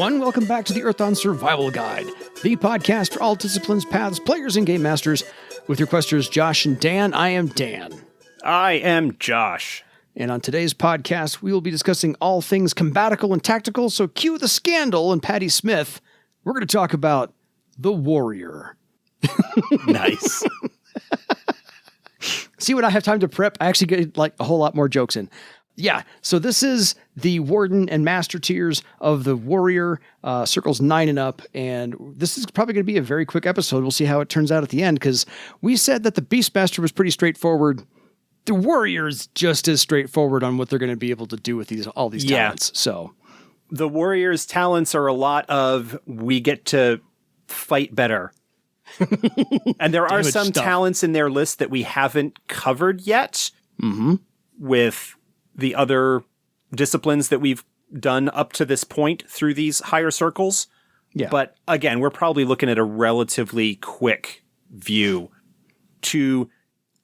everyone. Welcome back to the Earthdawn Survival Guide, the podcast for all disciplines, paths, players, and game masters. With your questers, Josh and Dan, I am Dan. I am Josh. And on today's podcast, we will be discussing all things combatical and tactical, so cue the scandal and Patty Smith. We're going to talk about the warrior. Nice. See what I have time to prep? I actually get like a whole lot more jokes in. Yeah, so this is the Warden and Master tiers of the Warrior, circles 9 and up, and this is probably going to be a very quick episode. We'll see how it turns out at the end, because we said that the Beastmaster was pretty straightforward. The Warrior is just as straightforward on what they're going to be able to do with all these talents. So the Warrior's talents are a lot of, we get to fight better. And there are some talents in their list that we haven't covered yet with the other disciplines that we've done up to this point through these higher circles. Yeah. But again, we're probably looking at a relatively quick view to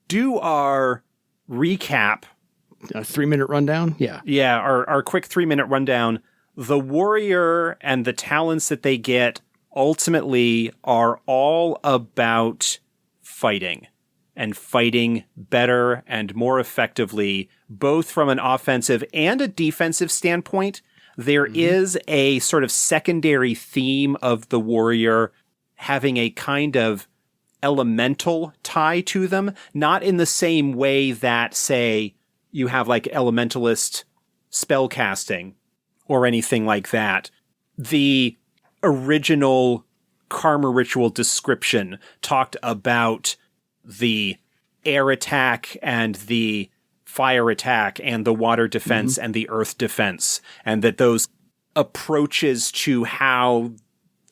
do our recap. A 3-minute rundown? Yeah. Yeah, our quick 3-minute rundown. The Warrior and the talents that they get ultimately are all about fighting. And fighting better and more effectively, both from an offensive and a defensive standpoint. There is a sort of secondary theme of the Warrior having a kind of elemental tie to them, not in the same way that, say, you have like elementalist spellcasting or anything like that. The original Karma Ritual description talked about the air attack and the fire attack and the water defense and the earth defense, and that those approaches to how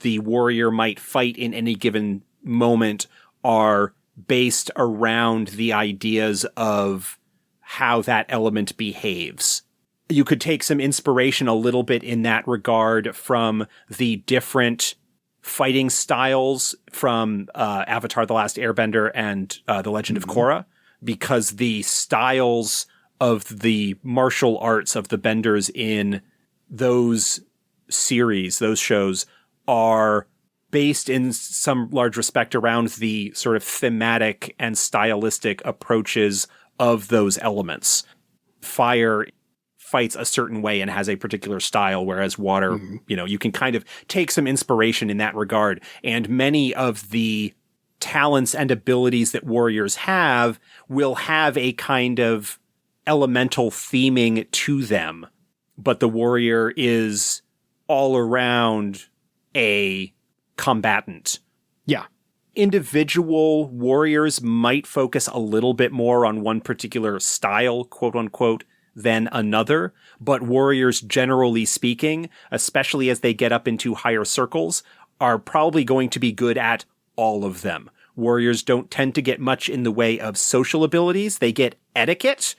the warrior might fight in any given moment are based around the ideas of how that element behaves. You could take some inspiration a little bit in that regard from the different fighting styles from Avatar: The Last Airbender and The Legend of Korra, because the styles of the martial arts of the benders in those series, those shows, are based in some large respect around the sort of thematic and stylistic approaches of those elements. Fire fights a certain way and has a particular style, whereas water, you can kind of take some inspiration in that regard. And many of the talents and abilities that warriors have will have a kind of elemental theming to them. But the warrior is all around a combatant. Yeah. Individual warriors might focus a little bit more on one particular style, quote unquote, than another, but warriors, generally speaking, especially as they get up into higher circles, are probably going to be good at all of them. Warriors don't tend to get much in the way of social abilities. They get etiquette,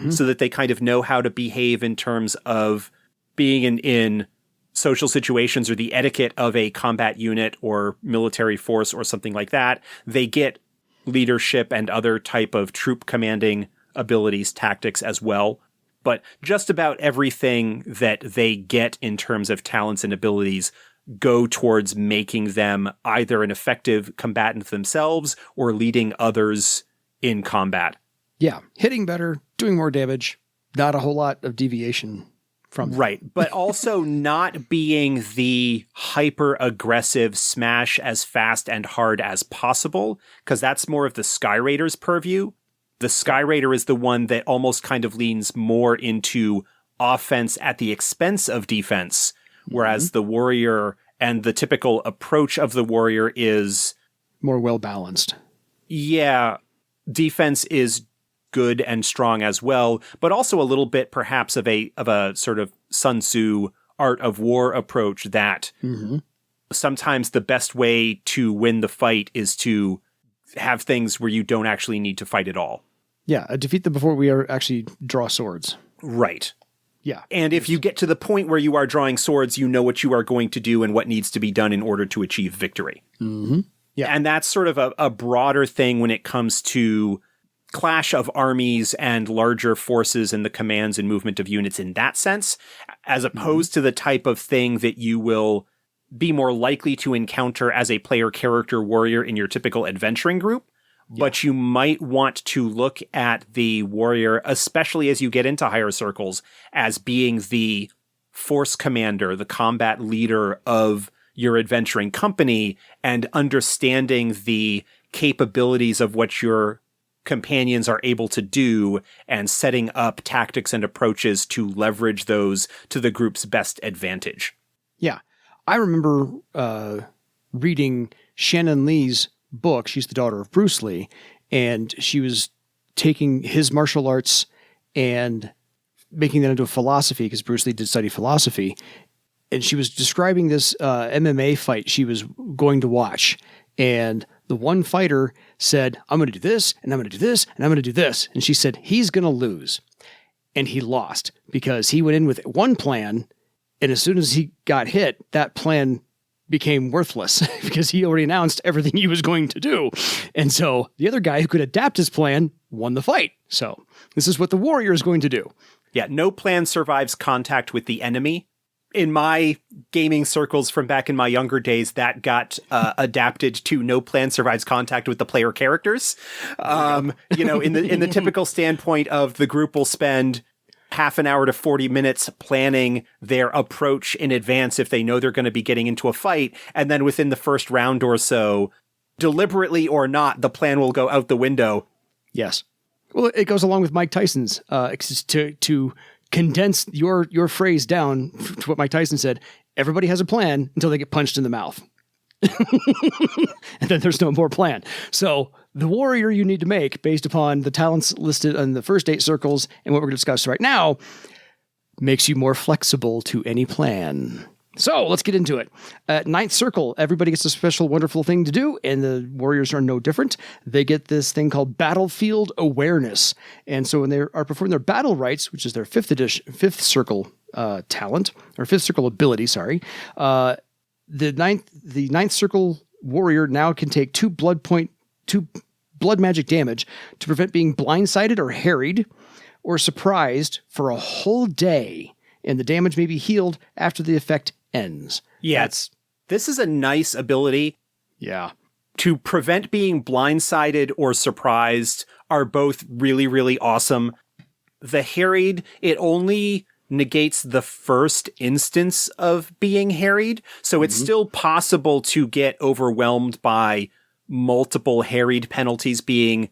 so that they kind of know how to behave in terms of being in social situations or the etiquette of a combat unit or military force or something like that. They get leadership and other type of troop commanding abilities, tactics as well. But just about everything that they get in terms of talents and abilities go towards making them either an effective combatant themselves or leading others in combat. Yeah, hitting better, doing more damage, not a whole lot of deviation from that. Right, but also not being the hyper-aggressive smash as fast and hard as possible, because that's more of the Sky Raider's purview. The Sky Raider is the one that almost kind of leans more into offense at the expense of defense, whereas the warrior and the typical approach of the warrior is more well-balanced. Yeah, defense is good and strong as well, but also a little bit perhaps of a sort of Sun Tzu art of war approach that sometimes the best way to win the fight is to have things where you don't actually need to fight at all. Yeah, defeat them before we actually draw swords. Right. Yeah. And if you get to the point where you are drawing swords, you know what you are going to do and what needs to be done in order to achieve victory. Yeah. And that's sort of a broader thing when it comes to clash of armies and larger forces and the commands and movement of units in that sense, as opposed to the type of thing that you will be more likely to encounter as a player character warrior in your typical adventuring group. Yeah. But you might want to look at the warrior, especially as you get into higher circles, as being the force commander, the combat leader of your adventuring company, and understanding the capabilities of what your companions are able to do and setting up tactics and approaches to leverage those to the group's best advantage. Yeah. I remember reading Shannon Lee's book. She's the daughter of Bruce Lee, and she was taking his martial arts and making that into a philosophy, because Bruce Lee did study philosophy. And she was describing this MMA fight she was going to watch. And the one fighter said, I'm going to do this, and I'm going to do this, and I'm going to do this. And she said, he's going to lose. And he lost because he went in with one plan, and as soon as he got hit, that plan became worthless because he already announced everything he was going to do. And so the other guy who could adapt his plan won the fight. So this is what the warrior is going to do. Yeah, no plan survives contact with the enemy. In my gaming circles from back in my younger days, that got adapted to no plan survives contact with the player characters. In the typical standpoint of the group will spend half an hour to 40 minutes planning their approach in advance if they know they're going to be getting into a fight. And then within the first round or so, deliberately or not, the plan will go out the window. Yes. Well, it goes along with Mike Tyson's to condense your phrase down to what Mike Tyson said. Everybody has a plan until they get punched in the mouth. And then there's no more plan. So the warrior you need to make based upon the talents listed on the first 8 circles and what we're going to discuss right now makes you more flexible to any plan. So let's get into it. At 9th circle, everybody gets a special, wonderful thing to do, and the warriors are no different. They get this thing called battlefield awareness. And so when they are performing their battle rites, which is their 5th circle talent, or 5th circle ability, the ninth circle warrior now can take 2 blood magic damage to prevent being blindsided or harried or surprised for a whole day, and the damage may be healed after the effect ends. Yeah, this is a nice ability. Yeah. To prevent being blindsided or surprised are both really, really awesome. The harried, it only negates the first instance of being harried, so it's still possible to get overwhelmed by multiple harried penalties being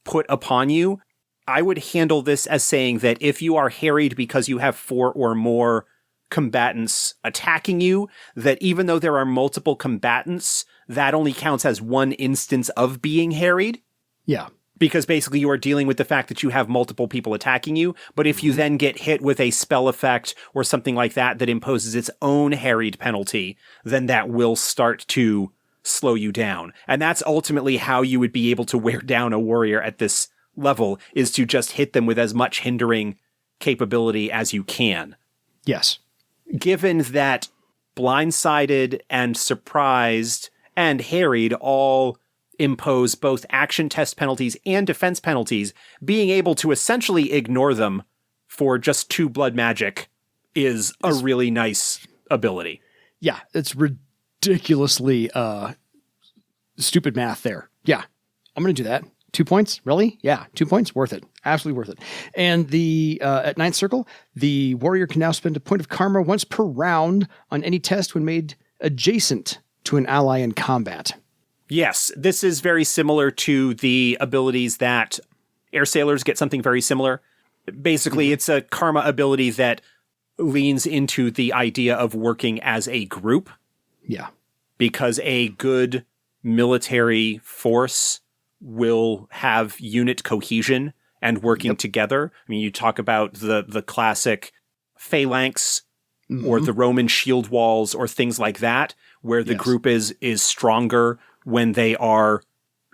put upon you. I would handle this as saying that if you are harried because you have 4 or more combatants attacking you, that even though there are multiple combatants, that only counts as one instance of being harried. Yeah. Because basically you are dealing with the fact that you have multiple people attacking you. But if you then get hit with a spell effect or something like that that imposes its own harried penalty, then that will start to slow you down. And that's ultimately how you would be able to wear down a warrior at this level, is to just hit them with as much hindering capability as you can. Yes. Given that blindsided and surprised and harried all impose both action test penalties and defense penalties, being able to essentially ignore them for just 2 blood magic is a really nice ability. Yeah, it's ridiculously stupid math there. Yeah, I'm going to do that. 2 points? Really? Yeah, 2 points? Worth it. Absolutely worth it. And at 9th circle, the warrior can now spend a point of karma once per round on any test when made adjacent to an ally in combat. Yes, this is very similar to the abilities that air sailors get, something very similar. Basically, it's a karma ability that leans into the idea of working as a group. Yeah. Because a good military force will have unit cohesion and working together. I mean, you talk about the classic phalanx or the Roman shield walls or things like that, where the group is stronger when they are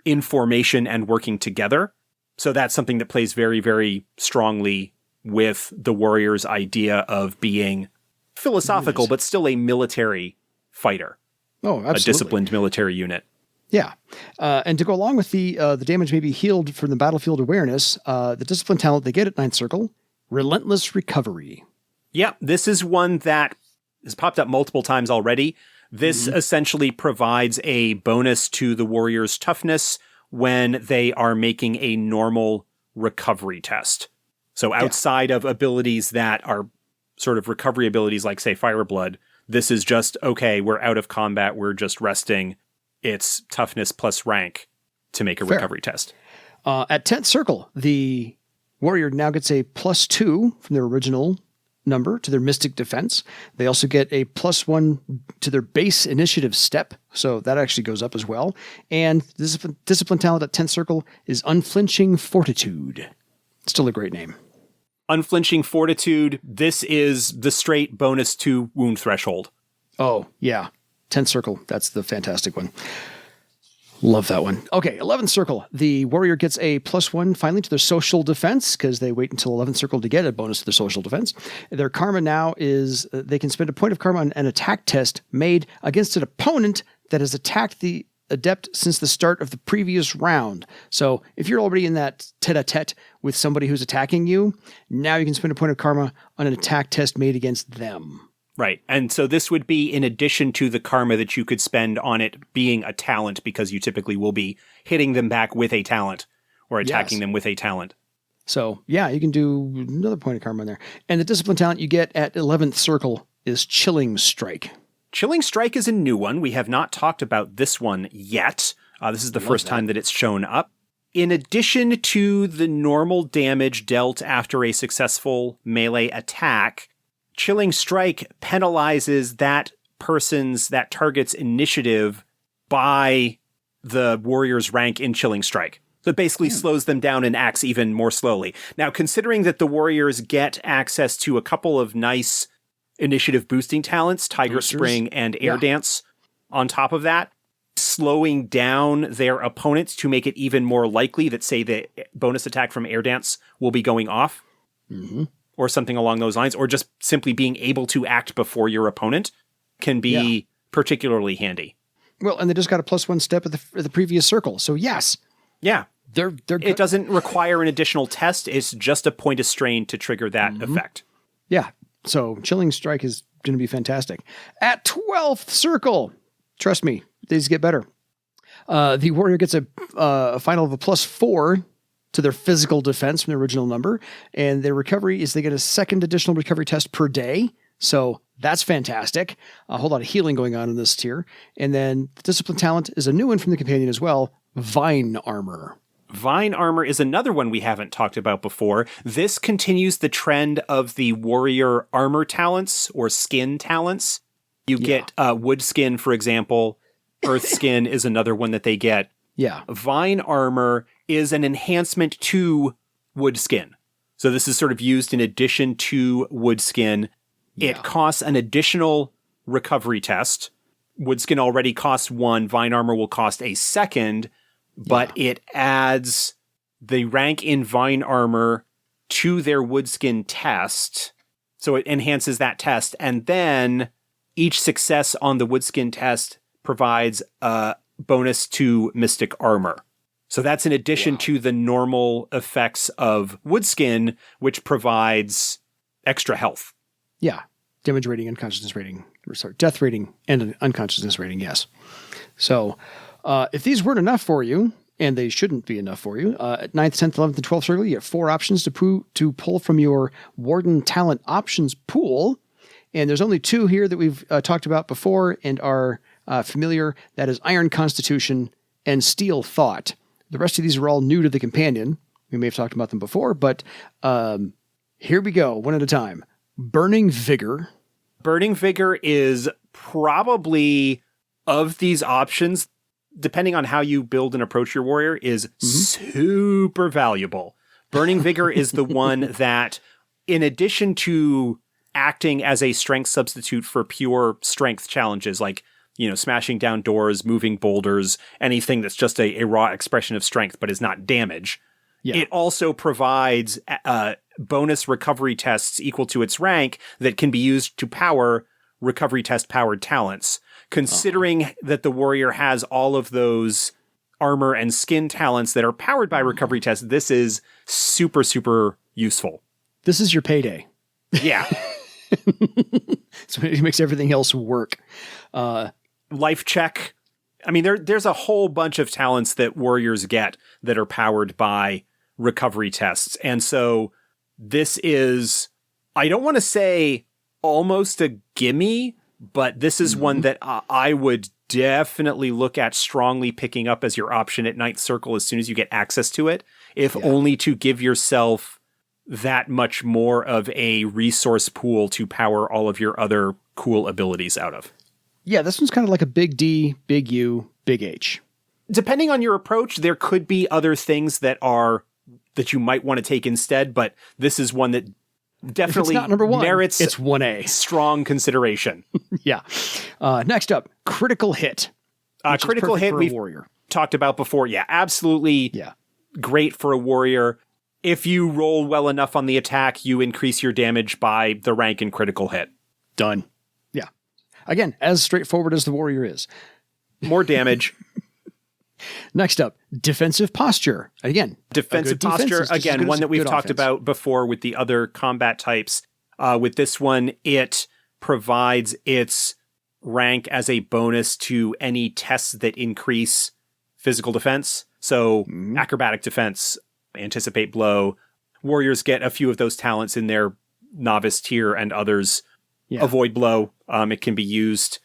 in formation and working together. So that's something that plays very, very strongly with the warrior's idea of being philosophical, but still a military fighter. Oh, absolutely. A disciplined military unit. Yeah. And to go along with the damage may be healed from the battlefield awareness, the discipline talent they get at Ninth Circle, Relentless Recovery. Yeah, this is one that has popped up multiple times already. This essentially provides a bonus to the warrior's toughness when they are making a normal recovery test. So outside of abilities that are sort of recovery abilities like, say, Fire Blood, this is just, okay, we're out of combat, we're just resting. It's toughness plus rank to make a recovery test. At 10th Circle, the warrior now gets a +2 from their original number to their Mystic Defense. They also get a +1 to their base initiative step, so that actually goes up as well. And discipline talent at 10th Circle is Unflinching Fortitude. Still a great name. Unflinching Fortitude, this is the straight bonus to wound threshold. Oh, yeah. 10th Circle, that's the fantastic one. Love that one. Okay, 11th Circle. The warrior gets a +1 finally to their social defense because they wait until 11th Circle to get a bonus to their social defense. Their karma now is they can spend a point of karma on an attack test made against an opponent that has attacked the adept since the start of the previous round. So if you're already in that tete-a-tete with somebody who's attacking you, now you can spend a point of karma on an attack test made against them. Right. And so this would be in addition to the karma that you could spend on it being a talent, because you typically will be hitting them back with a talent or attacking them with a talent. So, yeah, you can do another point of karma in there. And the discipline talent you get at 11th Circle is Chilling Strike. Chilling Strike is a new one. We have not talked about this one yet. This is the first time that it's shown up. In addition to the normal damage dealt after a successful melee attack, Chilling Strike penalizes that target's initiative by the warrior's rank in Chilling Strike. So it basically slows them down and acts even more slowly. Now, considering that the warriors get access to a couple of nice initiative boosting talents, Tiger Spring and Air Dance, on top of that, slowing down their opponents to make it even more likely that, say, the bonus attack from Air Dance will be going off. Or something along those lines, or just simply being able to act before your opponent can be particularly handy. Well, and they just got a +1 step at the previous circle. So yes. Yeah. They're it doesn't require an additional test. It's just a point of strain to trigger that effect. Yeah. So Chilling Strike is going to be fantastic. At 12th Circle, trust me, these get better. The warrior gets a final of a +4 to their physical defense from the original number. And their recovery is they get a second additional recovery test per day. So that's fantastic. A whole lot of healing going on in this tier. And then the discipline talent is a new one from the companion as well, Vine Armor. Vine Armor is another one we haven't talked about before. This continues the trend of the warrior armor talents or skin talents. You get wood skin, for example. Earth skin is another one that they get. Yeah. Vine Armor is an enhancement to wood skin. So this is sort of used in addition to wood skin. Yeah. It costs an additional recovery test. Wood skin already costs 1. Vine Armor will cost a second, but it adds the rank in Vine Armor to their wood skin test. So it enhances that test. And then each success on the wood skin test provides a bonus to Mystic Armor. So that's in addition to the normal effects of wood skin, which provides extra health. Yeah. Damage rating, unconsciousness rating, death rating, and an unconsciousness rating, yes. So if these weren't enough for you, and they shouldn't be enough for you, at 9th, 10th, 11th, and 12th circle, you have 4 options to pull from your Warden talent options pool. And there's only 2 here that we've talked about before and are familiar. That is Iron Constitution and Steel Thought. The rest of these are all new to the companion. We may have talked about them before, but here we go, one at a time. Burning Vigor. Burning Vigor is probably, of these options, depending on how you build and approach your warrior, is super valuable. Burning Vigor is the one that, in addition to acting as a strength substitute for pure strength challenges, like, smashing down doors, moving boulders, anything that's just a raw expression of strength but is not damage. Yeah. It also provides bonus recovery tests equal to its rank that can be used to power recovery test powered talents. considering that the warrior has all of those armor and skin talents that are powered by recovery tests, this is super, super useful. This is your payday. Yeah. So it makes everything else work. Life check. I mean, there's a whole bunch of talents that warriors get that are powered by recovery tests. And so this is, I don't want to say almost a gimme, but this is one that I would definitely look at strongly picking up as your option at Ninth Circle as soon as you get access to it, if only to give yourself that much more of a resource pool to power all of your other cool abilities out of. Yeah, this one's kind of like a big D, big U, big H. Depending on your approach, there could be other things that you might want to take instead, but this is one that definitely not number one, merits it's 1A. Strong consideration. Yeah. Next up, critical hit. Critical hit for a we've warrior. talked about before. Yeah, absolutely. Yeah. Great for a warrior. If you roll well enough on the attack, you increase your damage by the rank in critical hit. Done. Yeah. Again, as straightforward as the warrior is. More damage. Next up, defensive posture. Again, defensive posture. Again, one that we've talked about before with the other combat types. With this one, it provides its rank as a bonus to any tests that increase physical defense. So acrobatic defense, anticipate blow. Warriors get a few of those talents in their novice tier, and others avoid blow. It can be used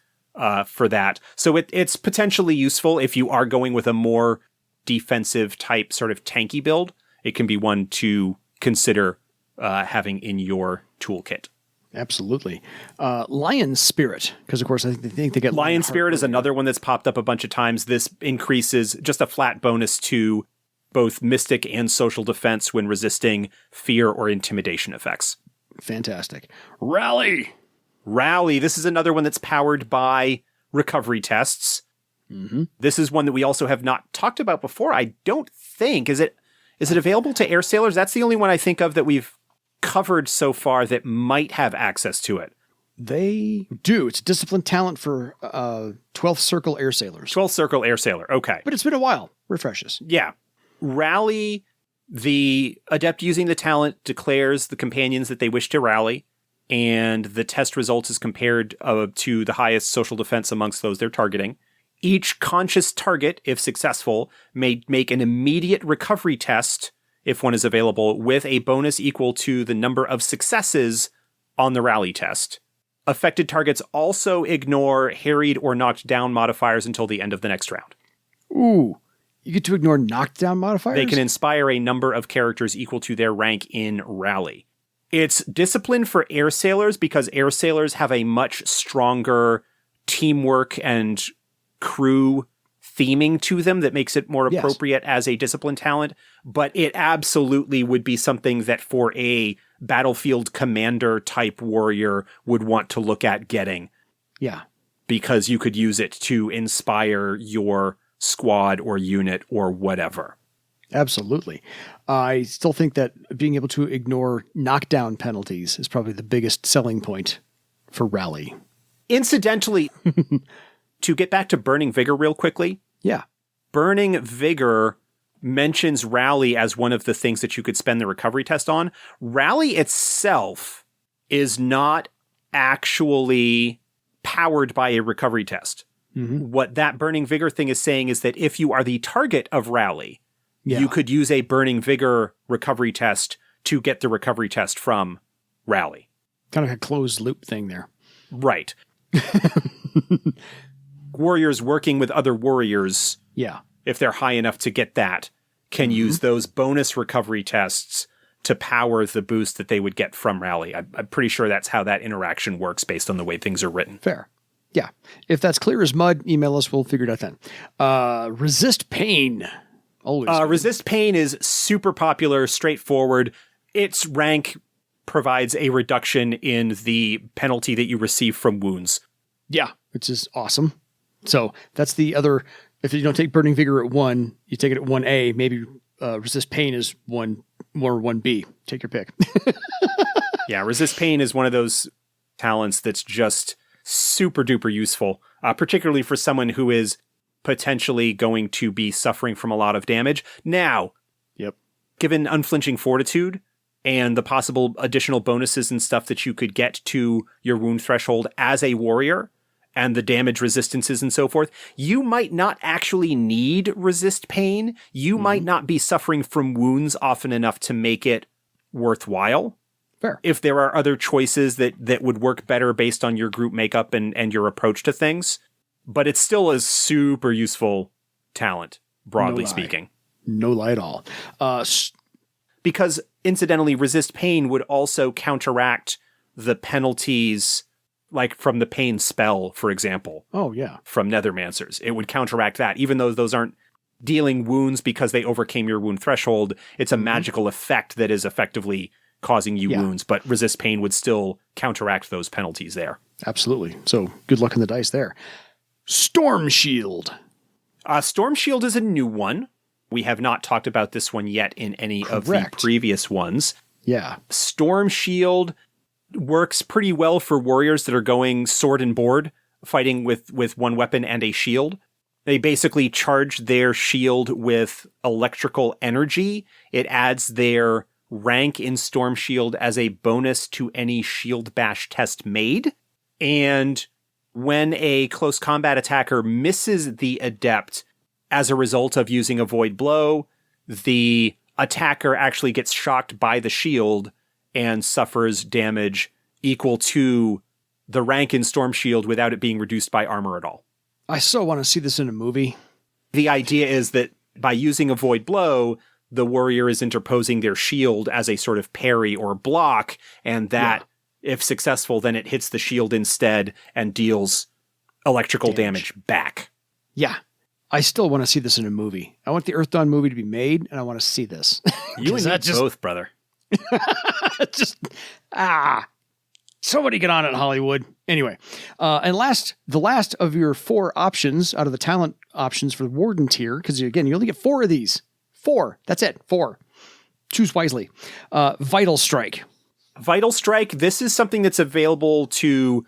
for that. So it's potentially useful if you are going with a more defensive type sort of tanky build. It can be one to consider having in your toolkit. Absolutely. Lion Spirit, because of course I think they get Lion Spirit is another one that's popped up a bunch of times. This increases just a flat bonus to both mystic and social defense when resisting fear or intimidation effects. Fantastic. Rally. This is another one that's powered by recovery tests. This is one that we also have not talked about before. I don't think. Is it available to air sailors? That's the only one I think of that we've covered so far that might have access to it. They do. It's disciplined talent for 12th Circle air sailors. 12th Circle air sailor. Okay. But it's been a while. Refreshes. Yeah. Rally, the adept using the talent declares the companions that they wish to rally, and the test results is compared to the highest social defense amongst those they're targeting. Each conscious target, if successful, may make an immediate recovery test, if one is available, with a bonus equal to the number of successes on the rally test. Affected targets also ignore harried or knocked down modifiers until the end of the next round. Ooh. You get to ignore knockdown modifiers? They can inspire a number of characters equal to their rank in rally. It's discipline for air sailors because air sailors have a much stronger teamwork and crew theming to them that makes it more appropriate as a discipline talent. But it absolutely would be something that for a battlefield commander type warrior would want to look at getting. Yeah. Because you could use it to inspire your squad or unit or whatever. Absolutely. I still think that being able to ignore knockdown penalties is probably the biggest selling point for rally. Incidentally, to get back to Burning Vigor real quickly. Yeah. Burning Vigor mentions rally as one of the things that you could spend the recovery test on. Rally itself is not actually powered by a recovery test. What that Burning Vigor thing is saying is that if you are the target of rally, you could use a Burning Vigor recovery test to get the recovery test from rally. Kind of a closed loop thing there. Right. Warriors working with other warriors, if they're high enough to get that, can use those bonus recovery tests to power the boost that they would get from rally. I'm pretty sure that's how that interaction works based on the way things are written. Fair. Yeah. If that's clear as mud, email us. We'll figure it out then. Resist pain. Always. Resist pain is super popular, straightforward. Its rank provides a reduction in the penalty that you receive from wounds. Yeah, which is awesome. So that's the other. If you don't take Burning Vigor at 1, you take it at 1A. Maybe Resist Pain is 1 or 1B. Take your pick. Yeah, Resist Pain is one of those talents that's just super duper useful, particularly for someone who is potentially going to be suffering from a lot of damage. Now, Yep. given unflinching fortitude and the possible additional bonuses and stuff that you could get to your wound threshold as a warrior, and the damage resistances and so forth, you might not actually need resist pain. You might not be suffering from wounds often enough to make it worthwhile. Fair. If there are other choices that would work better based on your group makeup and your approach to things. But it's still a super useful talent, broadly speaking. No lie at all. Because, incidentally, resist pain would also counteract the penalties, like from the pain spell, for example. Oh, yeah. From Nethermancers. It would counteract that. Even though those aren't dealing wounds because they overcame your wound threshold, it's a magical effect that is effectively causing you wounds, but resist pain would still counteract those penalties there. Absolutely. So good luck on the dice there. Storm Shield. Storm Shield is a new one. We have not talked about this one yet in any of the previous ones. Yeah. Storm Shield works pretty well for warriors that are going sword and board, fighting with one weapon and a shield. They basically charge their shield with electrical energy. It adds their rank in Storm Shield as a bonus to any shield bash test made. And when a close combat attacker misses the adept as a result of using a void blow, the attacker actually gets shocked by the shield and suffers damage equal to the rank in Storm Shield without it being reduced by armor at all. I so want to see this in a movie. The idea is that by using a void blow, the warrior is interposing their shield as a sort of parry or block, and that, if successful, then it hits the shield instead and deals electrical damage back. Yeah. I still want to see this in a movie. I want the Earth Dawn movie to be made, and I want to see this. You and me both, brother. Somebody get on it, Hollywood. Anyway, and the last of your 4 options out of the talent options for the Warden tier, because again, you only get 4 of these. 4. That's it. 4. Choose wisely. Vital Strike. Vital Strike, this is something that's available to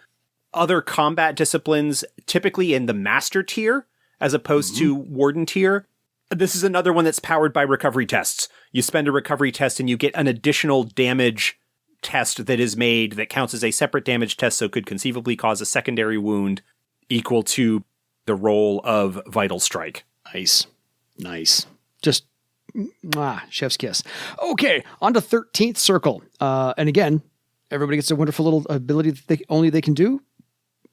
other combat disciplines, typically in the Master tier, as opposed to Warden tier. This is another one that's powered by recovery tests. You spend a recovery test and you get an additional damage test that is made that counts as a separate damage test, so could conceivably cause a secondary wound equal to the roll of Vital Strike. Nice. Just chef's kiss. Okay, on to 13th Circle. And again, everybody gets a wonderful little ability that they can do.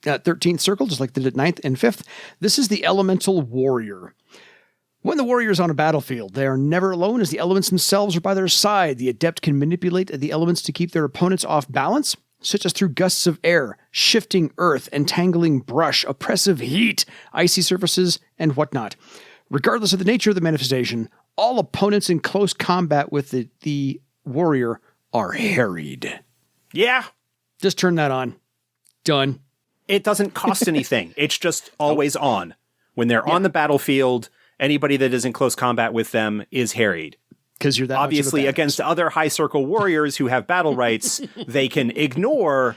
13th Circle, just like they did 9th and 5th. This is the Elemental Warrior. When the warrior is on a battlefield, they are never alone as the elements themselves are by their side. The adept can manipulate the elements to keep their opponents off balance, such as through gusts of air, shifting earth, entangling brush, oppressive heat, icy surfaces, and whatnot. Regardless of the nature of the manifestation, all opponents in close combat with the warrior are harried. Yeah. Just turn that on. Done. It doesn't cost anything. It's just always on. When they're on the battlefield, anybody that is in close combat with them is harried. Because you're that obviously against other high circle warriors who have battle rights, they can ignore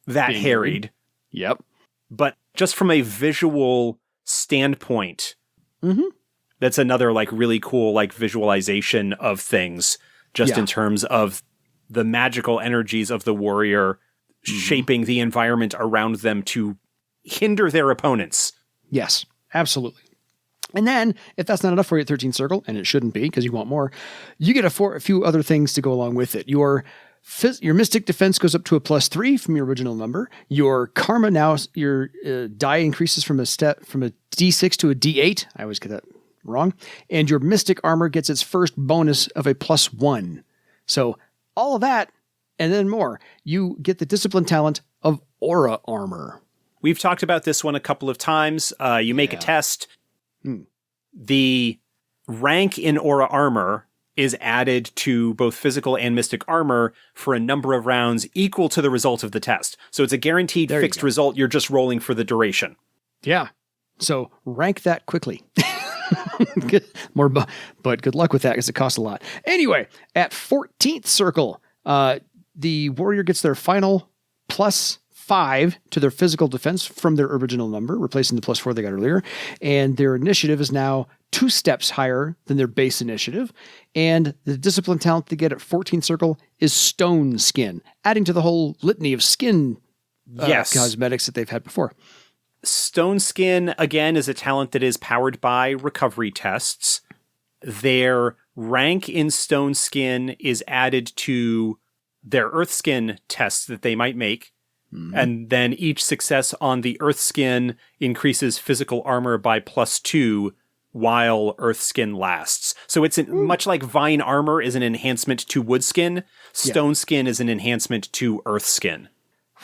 that harried. Yep. But just from a visual standpoint, that's another like really cool like visualization of things, just in terms of the magical energies of the warrior shaping the environment around them to hinder their opponents. Yes, absolutely. And then, if that's not enough for you at 13th Circle, and it shouldn't be because you want more, you get a few other things to go along with it. Your Mystic Defense goes up to a +3 from your original number. Your Karma now, your die increases from a D6 to a D8. I always get that wrong. And your Mystic Armor gets its first bonus of a +1. So all of that, and then more. You get the Discipline talent of Aura Armor. We've talked about this one a couple of times. You make a test. The rank in Aura Armor is added to both physical and mystic armor for a number of rounds equal to the result of the test. So it's a guaranteed fixed result. You're just rolling for the duration. Yeah. So rank that quickly. But good luck with that because it costs a lot. Anyway, at 14th Circle, the warrior gets their final +5 +5 to their physical defense from their original number, replacing the +4 they got earlier. And their initiative is now 2 steps higher than their base initiative. And the discipline talent they get at 14th circle is Stone Skin, adding to the whole litany of skin cosmetics that they've had before. Stone Skin, again, is a talent that is powered by recovery tests. Their rank in Stone Skin is added to their Earth Skin tests that they might make. And then each success on the Earth Skin increases physical armor by +2 while Earth Skin lasts. So it's much like Vine Armor is an enhancement to Wood Skin, Stone Skin is an enhancement to Earth Skin.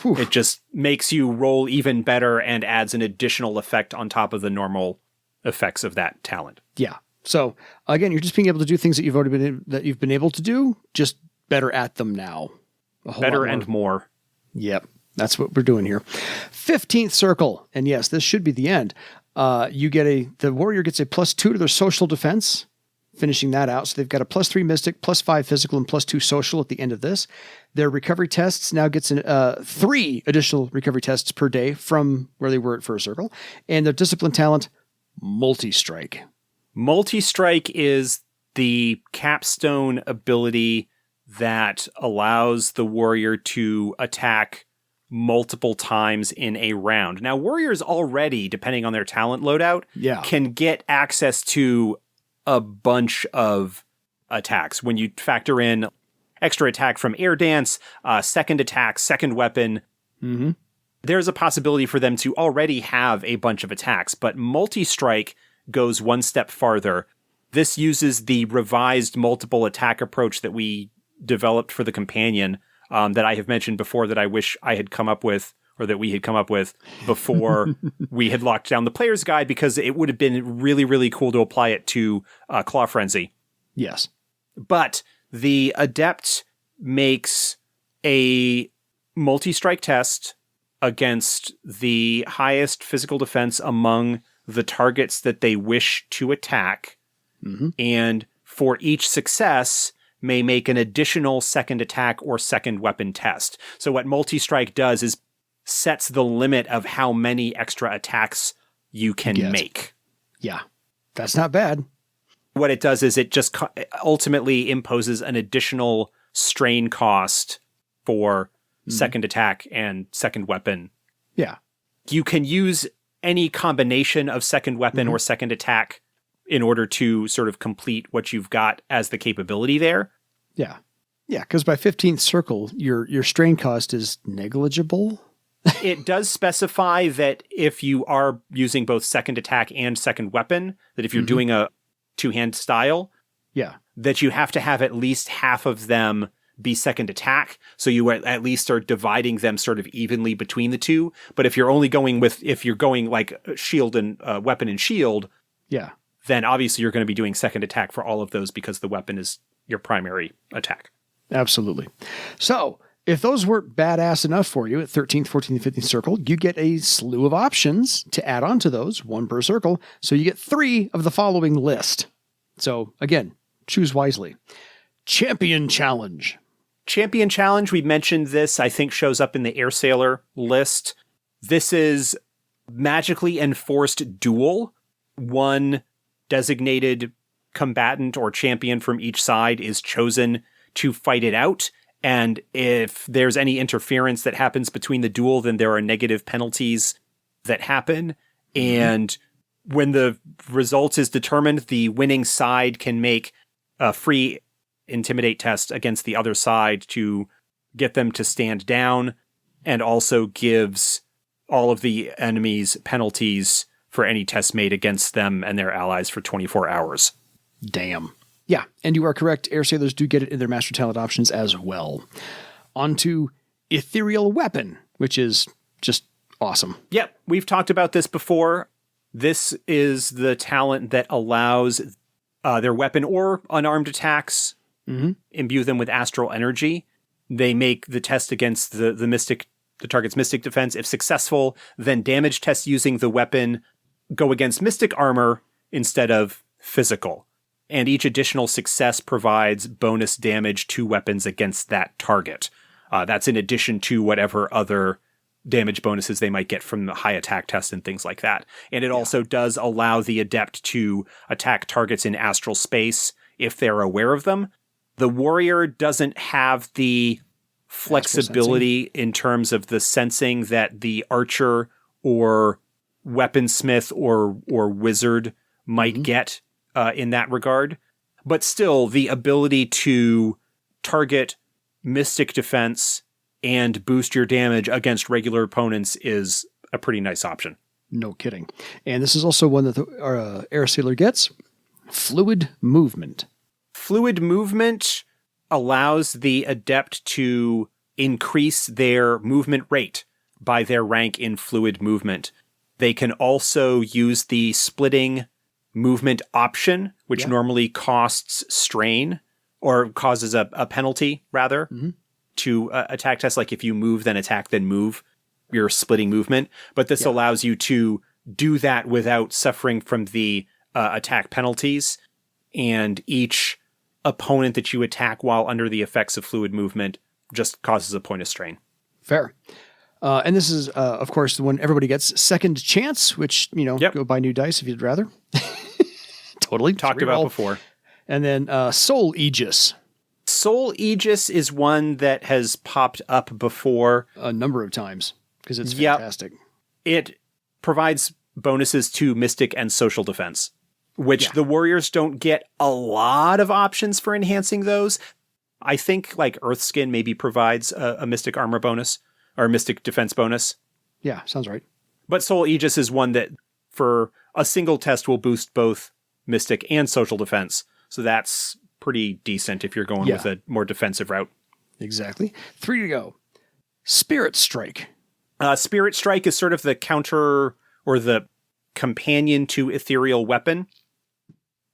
Whew. It just makes you roll even better and adds an additional effect on top of the normal effects of that talent. Yeah. So again, you're just being able to do things that you've been able to do, just better at them now. Better and more. Yep. That's what we're doing here. 15th circle. And yes, this should be the end. The warrior gets a +2 to their social defense, finishing that out. So they've got a +3 mystic, +5 physical, and +2 social at the end of this. Their recovery tests now gets 3 additional recovery tests per day from where they were at first circle. And their discipline talent, multi-strike. Multi-strike is the capstone ability that allows the warrior to attack multiple times in a round. Now, warriors already, depending on their talent loadout, can get access to a bunch of attacks. When you factor in extra attack from air dance, second attack, second weapon, there's a possibility for them to already have a bunch of attacks. But multi-strike goes one step farther. This uses the revised multiple attack approach that we developed for the companion, that I have mentioned before that I wish I had come up with, or that we had come up with before we had locked down the player's guide, because it would have been really, really cool to apply it to Claw Frenzy. Yes. But the Adept makes a multi-strike test against the highest physical defense among the targets that they wish to attack. And for each success, may make an additional second attack or second weapon test. So what multi-strike does is sets the limit of how many extra attacks you can make. Yeah, that's not bad. What it does is it just ultimately imposes an additional strain cost for second attack and second weapon. Yeah. You can use any combination of second weapon or second attack in order to sort of complete what you've got as the capability there. Yeah. Yeah, because by 15th circle, your strain cost is negligible. It does specify that if you are using both second attack and second weapon, that if you're doing a two-hand style, that you have to have at least half of them be second attack. So you at least are dividing them sort of evenly between the two. But if you're going like shield and weapon and shield, then obviously you're going to be doing second attack for all of those because the weapon is your primary attack. Absolutely. So if those weren't badass enough for you at 13th, 14th, and 15th circle, you get a slew of options to add on to those, 1 per circle. So you get 3 of the following list. So again, choose wisely. Champion Challenge. Champion Challenge, we mentioned this, I think shows up in the Air Sailor list. This is magically enforced duel. One designated combatant or champion from each side is chosen to fight it out. And if there's any interference that happens between the duel, then there are negative penalties that happen. And when the result is determined, the winning side can make a free intimidate test against the other side to get them to stand down, and also gives all of the enemies penalties for any tests made against them and their allies for 24 hours. Damn. Yeah, and you are correct. Air Sailors do get it in their Master Talent options as well. On to Ethereal Weapon, which is just awesome. Yep, we've talked about this before. This is the talent that allows their weapon or unarmed attacks, imbue them with astral energy. They make the test against the target's mystic defense. If successful, then damage tests using the weapon go against mystic armor instead of physical. And each additional success provides bonus damage to weapons against that target. That's in addition to whatever other damage bonuses they might get from the high attack test and things like that. And it also does allow the adept to attack targets in astral space if they're aware of them. The warrior doesn't have the flexibility in terms of the sensing that the archer or weaponsmith or wizard might get in that regard. But still, the ability to target mystic defense and boost your damage against regular opponents is a pretty nice option. No kidding. And this is also one that the Air Sailor gets. Fluid movement. Fluid movement allows the adept to increase their movement rate by their rank in fluid movement. They can also use the splitting movement option, which normally costs strain or causes a penalty, rather, to attack tests. Like if you move, then attack, then move, you're splitting movement. But this allows you to do that without suffering from the attack penalties. And each opponent that you attack while under the effects of fluid movement just causes a point of strain. Fair. And this is, of course, the one everybody gets. Second chance, which, go buy new dice if you'd rather. Totally. Talked about before. And then Soul Aegis. Soul Aegis is one that has popped up before. A number of times, because it's fantastic. It provides bonuses to Mystic and Social Defense, which the Warriors don't get a lot of options for enhancing those. I think like Earthskin maybe provides a Mystic Armor bonus or a Mystic Defense bonus. Yeah, sounds right. But Soul Aegis is one that for a single test will boost both Mystic and Social Defense. So that's pretty decent if you're going with a more defensive route. Exactly. 3 to go. Spirit Strike. Spirit Strike is sort of the counter or the companion to Ethereal Weapon.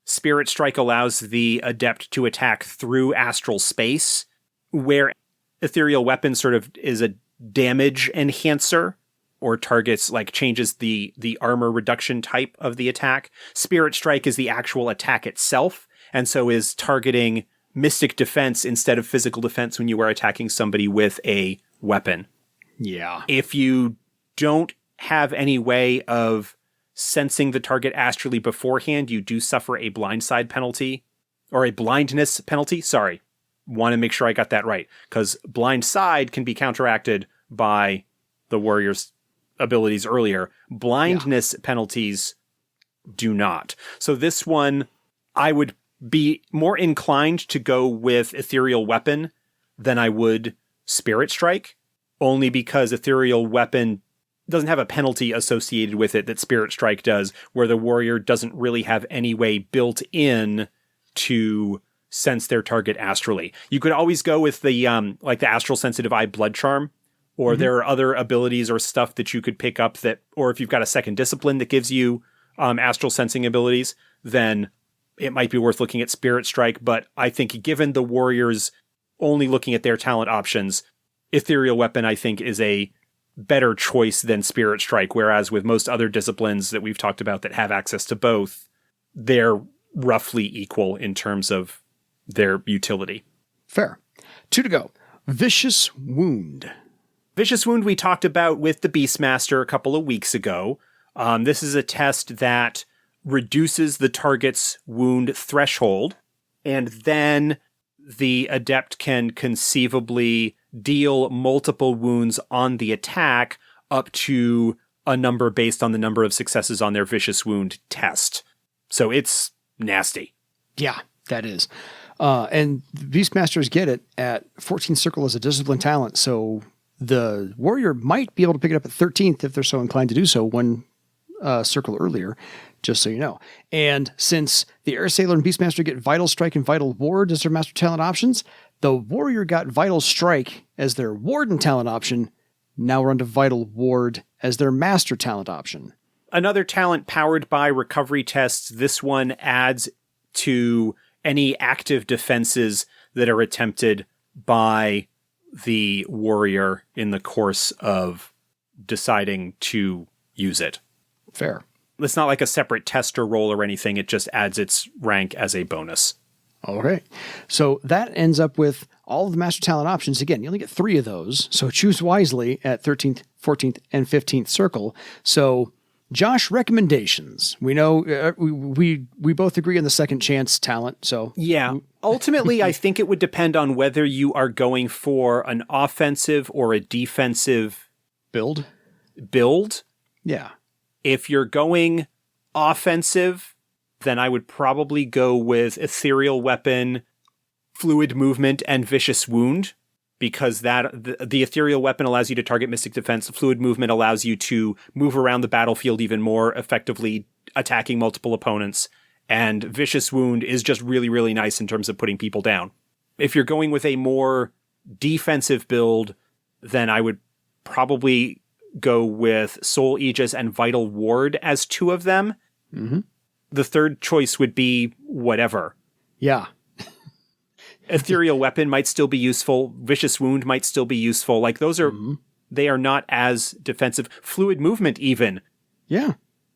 Spirit Strike allows the adept to attack through astral space, where Ethereal Weapon sort of is a damage enhancer or targets, like changes the armor reduction type of the attack. Spirit Strike is the actual attack itself, and so is targeting mystic defense instead of physical defense when you are attacking somebody with a weapon. Yeah. If you don't have any way of sensing the target astrally beforehand, you do suffer a blindside penalty, or a blindness penalty. Sorry. Want to make sure I got that right, because blindside can be counteracted by the warrior's abilities earlier. Blindness penalties do not. So this one, I would be more inclined to go with Ethereal Weapon than I would Spirit Strike, only because Ethereal Weapon doesn't have a penalty associated with it that Spirit Strike does, where the warrior doesn't really have any way built in to sense their target astrally. You could always go with the like the Astral Sensitive Eye Blood Charm, or there are other abilities or stuff that you could pick up that, or if you've got a second discipline that gives you astral sensing abilities, then it might be worth looking at Spirit Strike. But I think given the warriors only looking at their talent options, Ethereal Weapon, I think, is a better choice than Spirit Strike, whereas with most other disciplines that we've talked about that have access to both, they're roughly equal in terms of their utility. Fair. 2 to go. Vicious Wound. Vicious Wound we talked about with the Beastmaster a couple of weeks ago. This is a test that reduces the target's wound threshold, and then the adept can conceivably deal multiple wounds on the attack up to a number based on the number of successes on their Vicious Wound test. So it's nasty. Yeah, that is. And Beastmasters get it at 14th Circle as a discipline talent, so the warrior might be able to pick it up at 13th if they're so inclined to do so, one circle earlier, just so you know. And since the Air Sailor and Beastmaster get Vital Strike and Vital Ward as their master talent options, the warrior got Vital Strike as their Warden talent option. Now we're on to Vital Ward as their master talent option. Another talent powered by recovery tests. This one adds to any active defenses that are attempted by the warrior in the course of deciding to use it. Fair. It's not like a separate test or roll or anything. It just adds its rank as a bonus. All right. So that ends up with all of the master talent options. Again, you only get 3 of those. So choose wisely at 13th, 14th, and 15th circle. So Josh, recommendations. We know we both agree on the second chance talent. So yeah, ultimately, I think it would depend on whether you are going for an offensive or a defensive build. Yeah. If you're going offensive, then I would probably go with Ethereal Weapon, Fluid Movement, and Vicious Wound, because the Ethereal Weapon allows you to target Mystic Defense. Fluid Movement allows you to move around the battlefield even more effectively, attacking multiple opponents. And Vicious Wound is just really, really nice in terms of putting people down. If you're going with a more defensive build, then I would probably go with Soul Aegis and Vital Ward as 2 of them. Mm-hmm. The third choice would be whatever. Yeah. Ethereal Weapon might still be useful. Vicious Wound might still be useful. Like those are, they are not as defensive. Fluid Movement even. Yeah.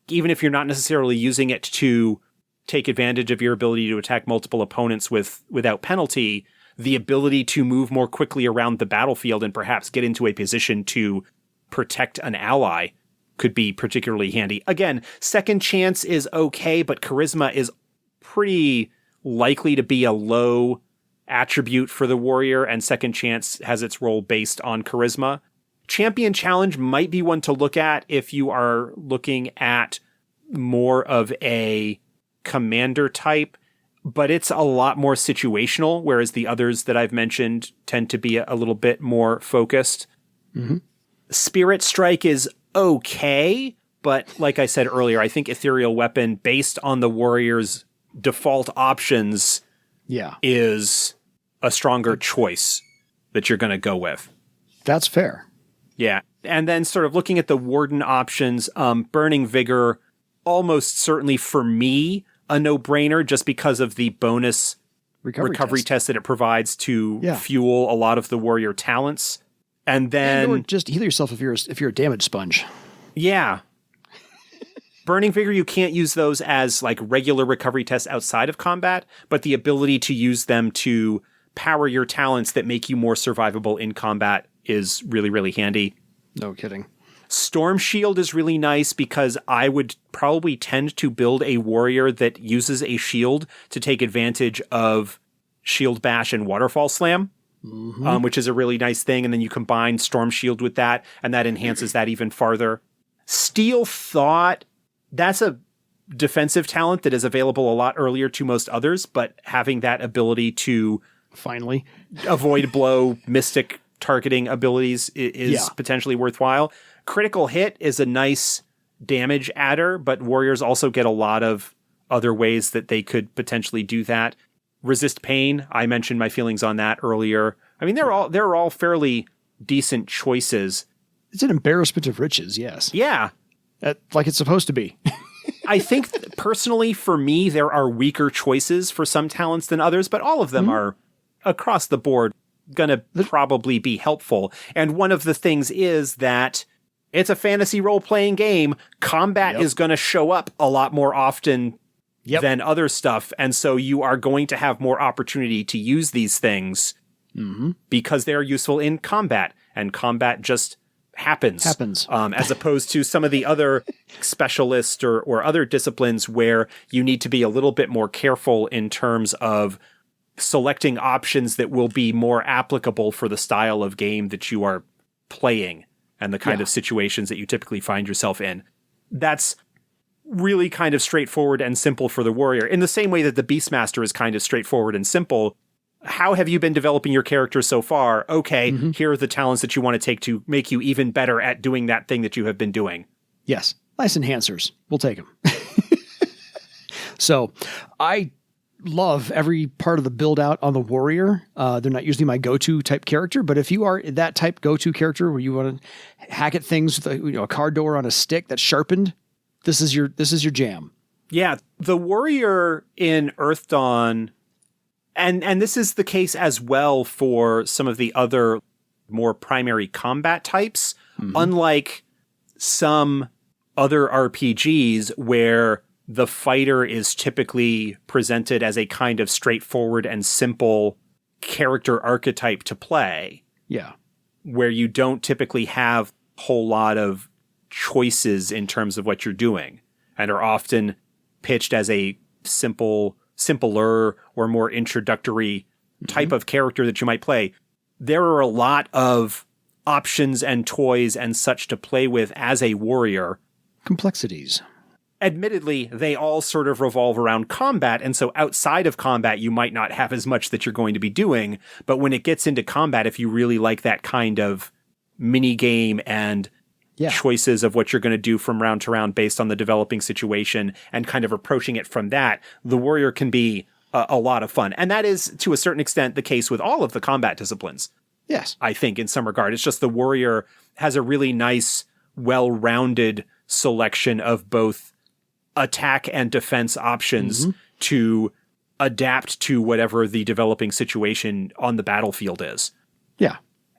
Even if you're not necessarily using it to take advantage of your ability to attack multiple opponents without penalty, the ability to move more quickly around the battlefield and perhaps get into a position to protect an ally could be particularly handy. Again, second chance is okay, but charisma is pretty likely to be a low attribute for the warrior, and second chance has its role based on charisma. Champion challenge might be one to look at if you are looking at more of a commander type, but it's a lot more situational, whereas the others that I've mentioned tend to be a little bit more focused. Mm-hmm. Spirit Strike is okay, but like I said earlier, I think Ethereal Weapon, based on the warrior's default options, is a stronger choice that you're going to go with. That's fair. Yeah. And then sort of looking at the Warden options, Burning Vigor, almost certainly for me, a no-brainer just because of the bonus recovery test that it provides to fuel a lot of the warrior talents. And then... or just heal yourself if you're a damage sponge. Yeah. Burning Vigor, you can't use those as like regular recovery tests outside of combat, but the ability to use them to power your talents that make you more survivable in combat is really, really handy. No kidding. Storm Shield is really nice because I would probably tend to build a warrior that uses a shield to take advantage of Shield Bash and Waterfall Slam, which is a really nice thing. And then you combine Storm Shield with that, and that enhances that even farther. Steel Thought, that's a defensive talent that is available a lot earlier to most others, but having that ability to finally avoid blow, mystic targeting abilities is potentially worthwhile. Critical Hit is a nice damage adder, but warriors also get a lot of other ways that they could potentially do that. Resist Pain, I mentioned my feelings on that earlier. I mean, they're all fairly decent choices. It's an embarrassment of riches, yes. Yeah. Like it's supposed to be. I think personally, for me, there are weaker choices for some talents than others, but all of them are across the board going to probably be helpful. And one of the things is that it's a fantasy role-playing game. Combat is going to show up a lot more often than other stuff. And so you are going to have more opportunity to use these things because they're useful in combat. And combat just happens. As opposed to some of the other specialists or other disciplines where you need to be a little bit more careful in terms of selecting options that will be more applicable for the style of game that you are playing and the kind of situations that you typically find yourself in. That's really kind of straightforward and simple for the warrior. In the same way that the Beastmaster is kind of straightforward and simple. How have you been developing your character so far? Okay, here are the talents that you want to take to make you even better at doing that thing that you have been doing. Yes. Nice enhancers. We'll take them. So I love every part of the build out on the warrior. They're not usually my go-to type character, but if you are that type go-to character where you want to hack at things with a car door on a stick that's sharpened, this is your jam. Yeah, the warrior in Earth Dawn, and this is the case as well for some of the other more primary combat types, unlike some other RPGs where the fighter is typically presented as a kind of straightforward and simple character archetype to play. Yeah. Where you don't typically have a whole lot of choices in terms of what you're doing, and are often pitched as a simpler or more introductory type of character that you might play. There are a lot of options and toys and such to play with as a warrior. Complexities. Admittedly, they all sort of revolve around combat, and so outside of combat, you might not have as much that you're going to be doing, but when it gets into combat, if you really like that kind of mini game and choices of what you're going to do from round to round based on the developing situation and kind of approaching it from that, the warrior can be a lot of fun. And that is, to a certain extent, the case with all of the combat disciplines. Yes. I think, in some regard. It's just the warrior has a really nice, well-rounded selection of both attack and defense options to adapt to whatever the developing situation on the battlefield is. Yeah.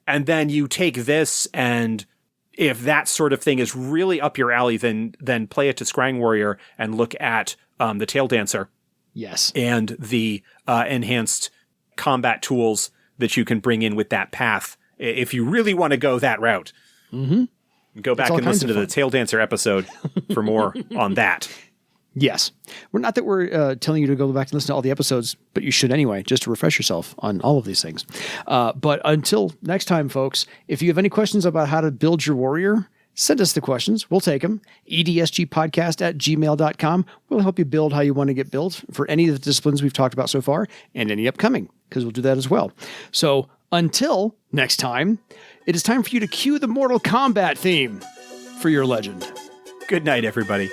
And then you take this, and if that sort of thing is really up your alley, then play it to Scrying Warrior and look at the Tail Dancer. Yes. And the enhanced combat tools that you can bring in with that path. If you really want to go that route, go back and listen to the Tail Dancer episode for more on that. Yes. We're not that we're telling you to go back and listen to all the episodes, but you should anyway, just to refresh yourself on all of these things. But until next time, folks, if you have any questions about how to build your warrior, send us the questions. We'll take them. EDSGpodcast@gmail.com. We'll help you build how you want to get built for any of the disciplines we've talked about so far and any upcoming, because we'll do that as well. So until next time, it is time for you to cue the Mortal Kombat theme for your legend. Good night, everybody.